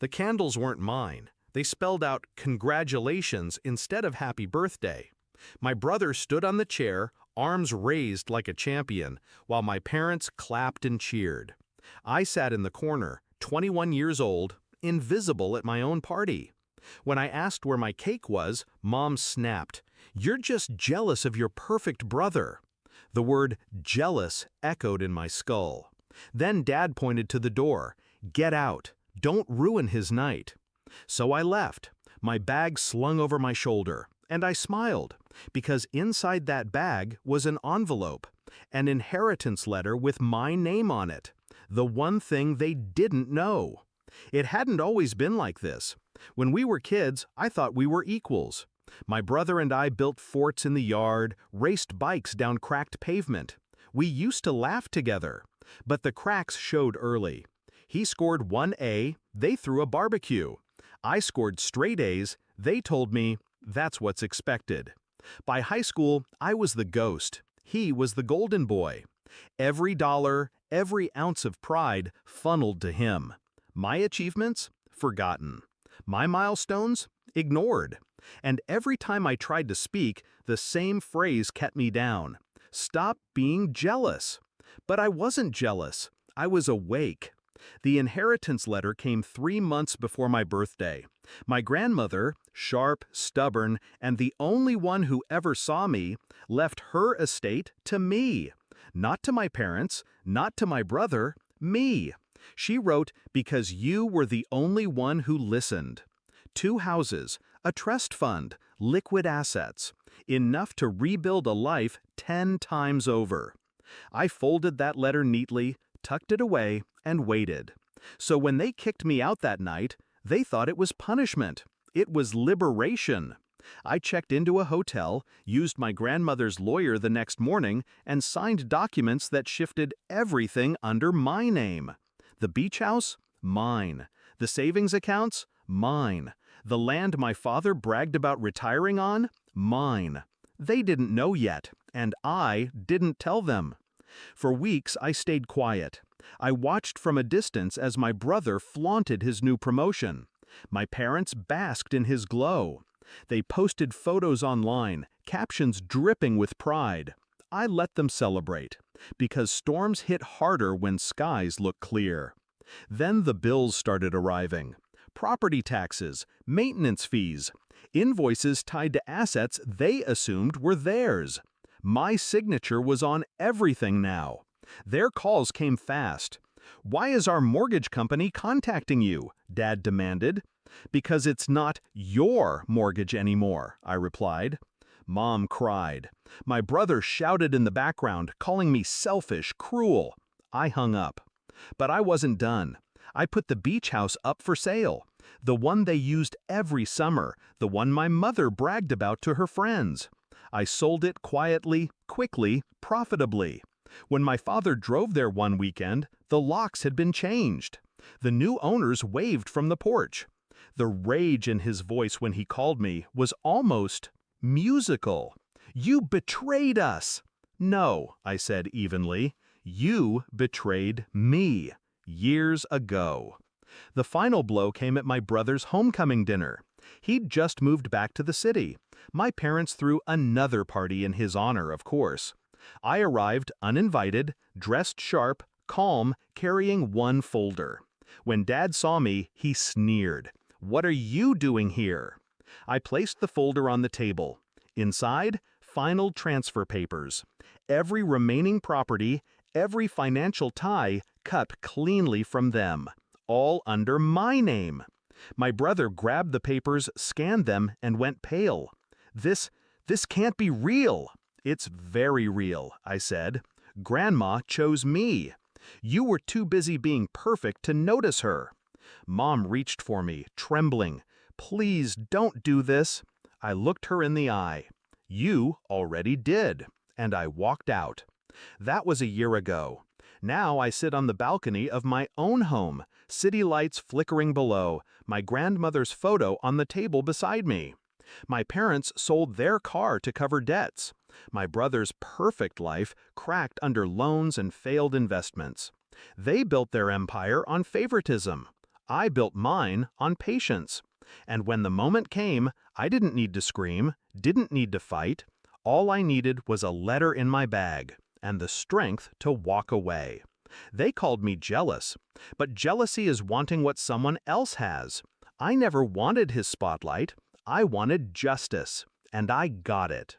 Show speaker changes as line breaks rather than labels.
The candles weren't mine. They spelled out congratulations instead of happy birthday. My brother stood on the chair, arms raised like a champion, while my parents clapped and cheered. I sat in the corner, 21 years old, invisible at my own party. When I asked where my cake was, Mom snapped, "You're just jealous of your perfect brother." The word jealous echoed in my skull. Then Dad pointed to the door. "Get out. Don't ruin his night." So I left, my bag slung over my shoulder, and I smiled, because inside that bag was an envelope, an inheritance letter with my name on it, the one thing they didn't know. It hadn't always been like this. When we were kids, I thought we were equals. My brother and I built forts in the yard, raced bikes down cracked pavement. We used to laugh together. But the cracks showed early. He scored 1A, they threw a barbecue. I scored straight A's, they told me, that's what's expected. By high school, I was the ghost. He was the golden boy. Every dollar, every ounce of pride funneled to him. My achievements? Forgotten. My milestones? Ignored. And every time I tried to speak, the same phrase kept me down. Stop being jealous. But I wasn't jealous. I was awake. The inheritance letter came 3 months before my birthday. My grandmother, sharp, stubborn, and the only one who ever saw me, left her estate to me. Not to my parents, not to my brother, me. She wrote, "Because you were the only one who listened." 2 houses, a trust fund, liquid assets, enough to rebuild a life 10 times over. I folded that letter neatly, tucked it away, and waited. So when they kicked me out that night, they thought it was punishment. It was liberation. I checked into a hotel, used my grandmother's lawyer the next morning, and signed documents that shifted everything under my name. The beach house? Mine. The savings accounts? Mine. The land my father bragged about retiring on? Mine. They didn't know yet, and I didn't tell them. For weeks, I stayed quiet. I watched from a distance as my brother flaunted his new promotion. My parents basked in his glow. They posted photos online, captions dripping with pride. I let them celebrate, because storms hit harder when skies look clear. Then the bills started arriving. Property taxes, maintenance fees, invoices tied to assets they assumed were theirs. My signature was on everything now. Their calls came fast. "Why is our mortgage company contacting you?" Dad demanded. "Because it's not your mortgage anymore," I replied. Mom cried. My brother shouted in the background, calling me selfish, cruel. I hung up. But I wasn't done. I put the beach house up for sale. The one they used every summer, the one my mother bragged about to her friends. I sold it quietly, quickly, profitably. When my father drove there one weekend, the locks had been changed. The new owners waved from the porch. The rage in his voice when he called me was almost musical. "You betrayed us!" "No," I said evenly. "You betrayed me. Years ago." The final blow came at my brother's homecoming dinner. He'd just moved back to the city. My parents threw another party in his honor, of course. I arrived uninvited, dressed sharp, calm, carrying one folder. When Dad saw me, he sneered. "What are you doing here?" I placed the folder on the table. Inside, final transfer papers. Every remaining property, every financial tie cut cleanly from them. All under my name. My brother grabbed the papers, scanned them, and went pale. This can't be real." "It's very real," I said. "Grandma chose me. You were too busy being perfect to notice her." Mom reached for me, trembling. "Please don't do this." I looked her in the eye. "You already did." And I walked out. That was a year ago. Now I sit on the balcony of my own home, city lights flickering below, my grandmother's photo on the table beside me. My parents sold their car to cover debts. My brother's perfect life cracked under loans and failed investments. They built their empire on favoritism. I built mine on patience. And when the moment came, I didn't need to scream, didn't need to fight. All I needed was a letter in my bag and the strength to walk away. They called me jealous, but jealousy is wanting what someone else has. I never wanted his spotlight. I wanted justice, and I got it.